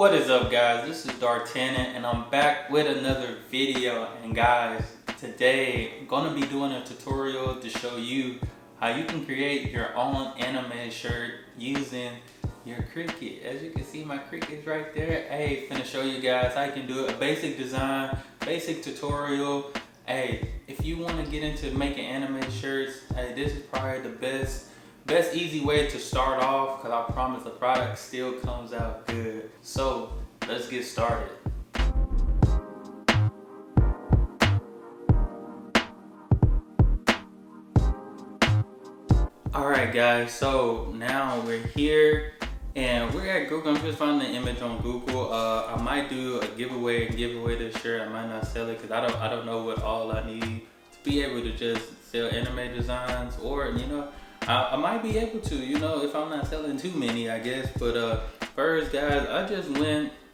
What is up, guys? This is D'Artagnan and I'm back with another video. And guys, today I'm going to be doing a tutorial to show you how you can create your own anime shirt using your Cricut. As you can see, my Cricut's right there. Hey, finna show you guys how you can do it. A basic design, basic tutorial. Hey, if you want to get into making anime shirts, hey, this is probably the best easy way to start off, because I promise the product still comes out good. So let's get started. Alright guys, so now we're here and we're at Google. I'm just finding the image on Google. I might do a giveaway and give away this shirt. I might not sell it because I don't know what all I need to be able to just sell anime designs, or I might be able to, if I'm not selling too many, I guess. But first, guys, I just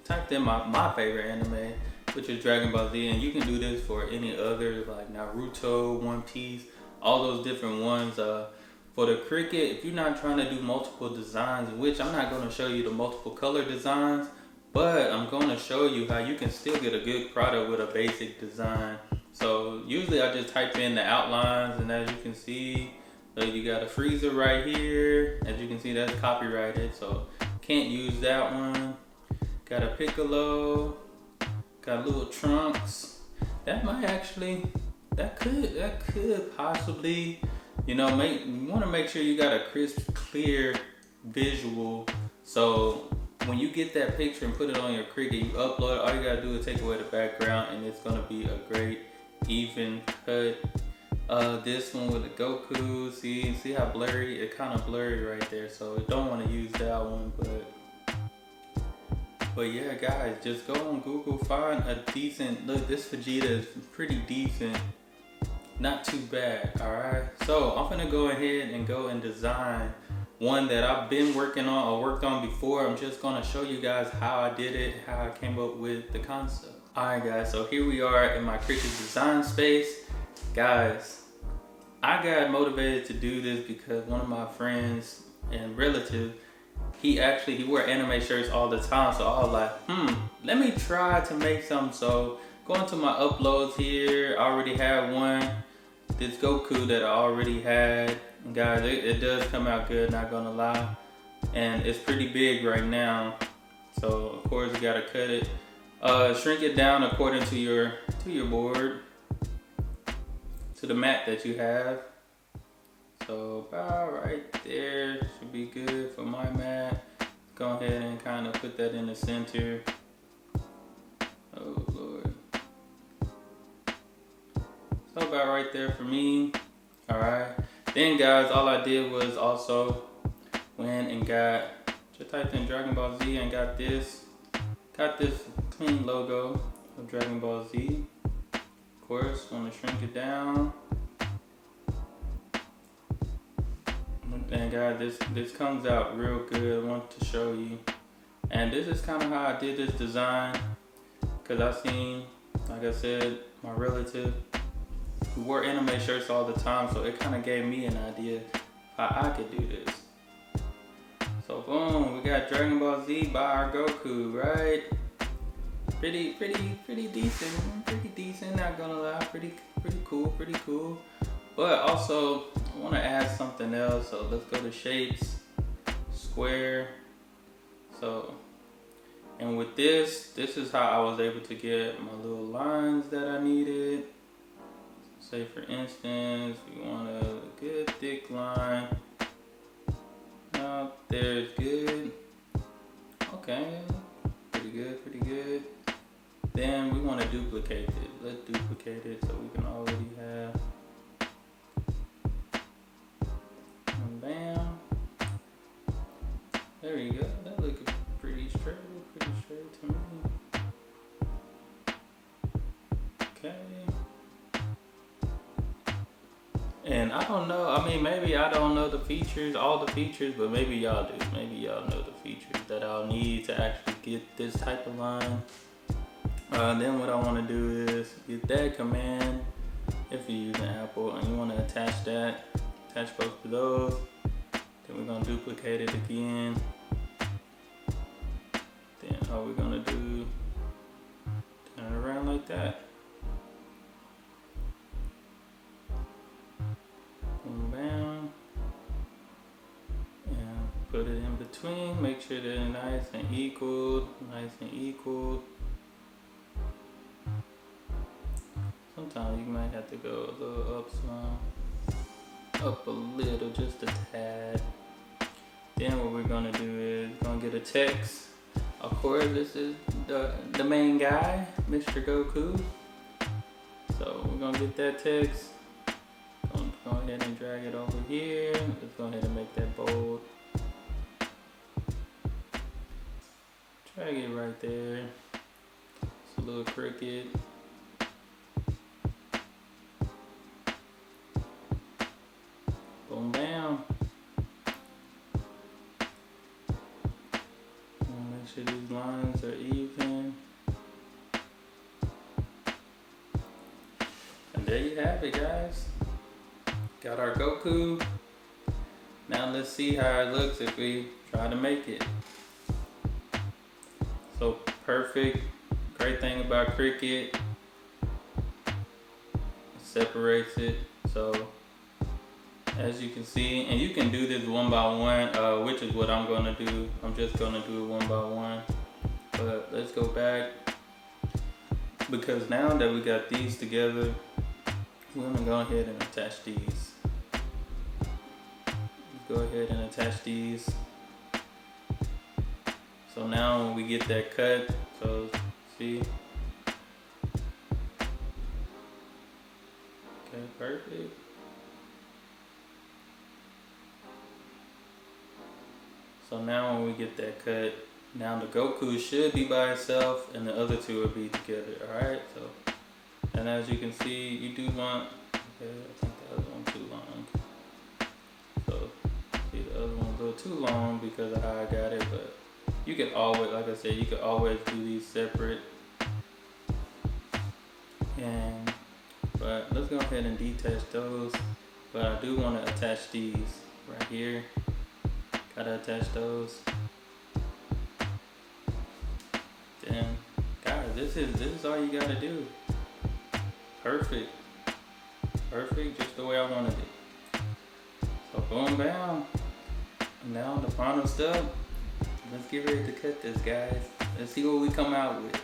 typed in my favorite anime, which is Dragonball Z, and you can do this for any other, like Naruto, One Piece, all those different ones. For the Cricut, if you're not trying to do multiple designs, which I'm not going to show you the multiple color designs, but I'm going to show you how you can still get a good product with a basic design. So usually I just type in the outlines, and as you can see, so you got a freezer right here. As you can see, that's copyrighted, so can't use that one. Got a piccolo. Got little trunks. That might actually, that could possibly, you want to make sure you got a crisp, clear visual. So when you get that picture and put it on your Cricut, you upload it. All you gotta do is take away the background, and it's gonna be a great even cut. This one with the Goku, see how blurry, it kind of blurry right there, so I don't want to use that one, but yeah guys, just go on Google, find a decent, look, this Vegeta is pretty decent, not too bad. Alright, so I'm gonna go ahead and go and design one that I've been working on or worked on before. I'm just gonna show you guys how I did it, how I came up with the concept. Alright guys, so here we are in my Cricut design space. Guys, I got motivated to do this because one of my friends and relatives, he wear anime shirts all the time. So I was like, let me try to make some. So going to my uploads here, I already have one. This Goku that I already had. And guys, it does come out good, not gonna lie. And it's pretty big right now. So of course you gotta cut it. Shrink it down according to your board, to the mat that you have. So about right there should be good for my mat. Go ahead and kind of put that in the center. Oh Lord. So about right there for me. Alright. Then guys, all I did was also went and just typed in Dragon Ball Z and got this clean logo of Dragon Ball Z. Of course, want to shrink it down. And guys, this comes out real good. I want to show you. And this is kind of how I did this design, because I seen, like I said, my relative who wore anime shirts all the time, so it kind of gave me an idea how I could do this. So boom, we got Dragon Ball Z by our Goku, right? Pretty decent, not gonna lie, pretty cool. But also, I want to add something else, so let's go to shapes, square. So, and with this is how I was able to get my little lines that I needed. Say for instance, we want a good thick line. Up there's good. Okay, pretty good. Then we want to duplicate it. Let's duplicate it so we can already have. And bam. There you go. That looks pretty straight to me. Okay. And I don't know, I mean, maybe I don't know all the features, but maybe y'all do. Maybe y'all know the features that I'll need to actually get this type of line. Then what I want to do is get that command, if you're using Apple and you want to attach both of those. Then we're going to duplicate it again. Then all we're gonna do, turn it around like that. Boom, bam. And put it in between, make sure they're nice and equal, nice and equal. Sometimes you might have to go a little up some, up a little, just a tad. Then what we're gonna do is gonna get a text. Of course, this is the main guy, Mr. Goku. So we're gonna get that text. Gonna go ahead and drag it over here. Let's go ahead and make that bold. Drag it right there. It's a little crooked. Boom, bam. Make sure these lines are even. And there you have it, guys. Got our Goku. Now let's see how it looks if we try to make it. So perfect. Great thing about Cricut, it separates it. So as you can see, and you can do this one by one, which is what I'm gonna do. I'm just gonna do it one by one. But let's go back, because now that we got these together, we're gonna go ahead and attach these. Let's go ahead and attach these. So now when we get that cut, so see. Okay, perfect. So now when we get that cut, now the Goku should be by itself and the other two will be together, alright? So, and as you can see, you do want, okay, I think the other one's too long. So, see, the other one's a little too long because of how I got it, but you could always, like I said, you could always do these separate. But let's go ahead and detach those. But I do want to attach these right here. Gotta attach those. Then, guys, this is all you gotta do. Perfect. Perfect, just the way I wanted it. So boom, bam. And now the final step. Let's get ready to cut this, guys. Let's see what we come out with.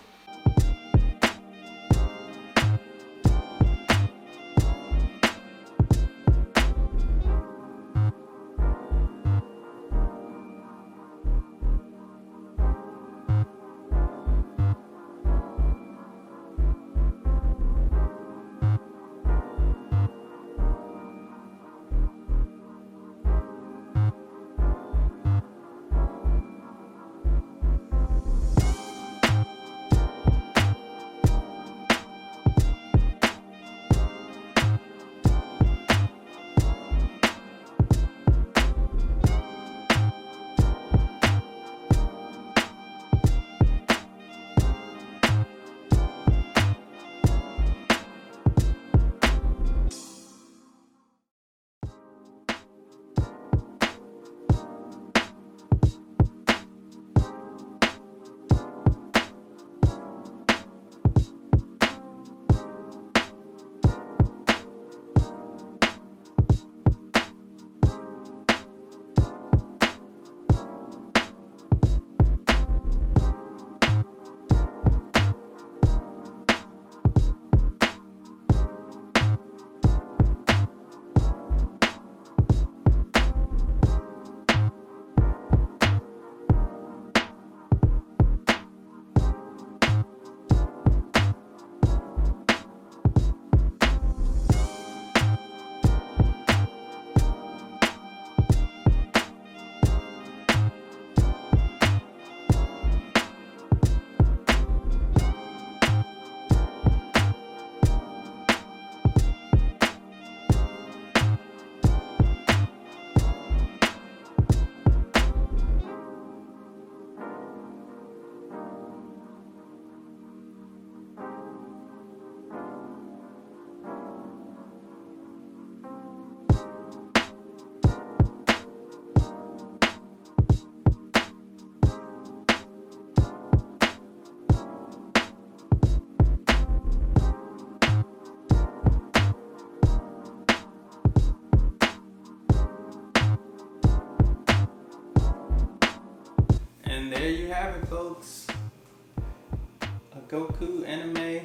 Goku anime,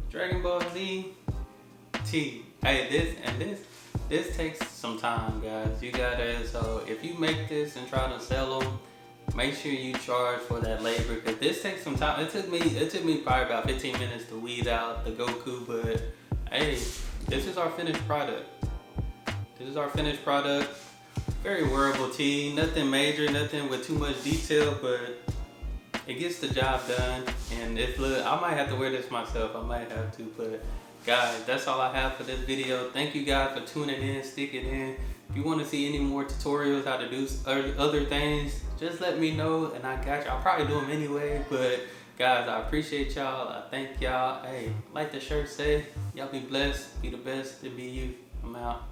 Dragon Ball Z tee. Hey, this takes some time, guys. You gotta, so if you make this and try to sell them, make sure you charge for that labor, because this takes some time. It took me probably about 15 minutes to weed out the Goku, but hey, this is our finished product. This is our finished product. Very wearable tee, nothing major, nothing with too much detail, but it gets the job done. And if look, I might have to wear this myself. I might have to, but guys, that's all I have for this video. Thank you guys for tuning in, sticking in. If you want to see any more tutorials how to do other things, just let me know and I got you. I'll probably do them anyway, but guys, I appreciate y'all. I thank y'all. Hey, like the shirt say, y'all be blessed, be the best, and be you. I'm out.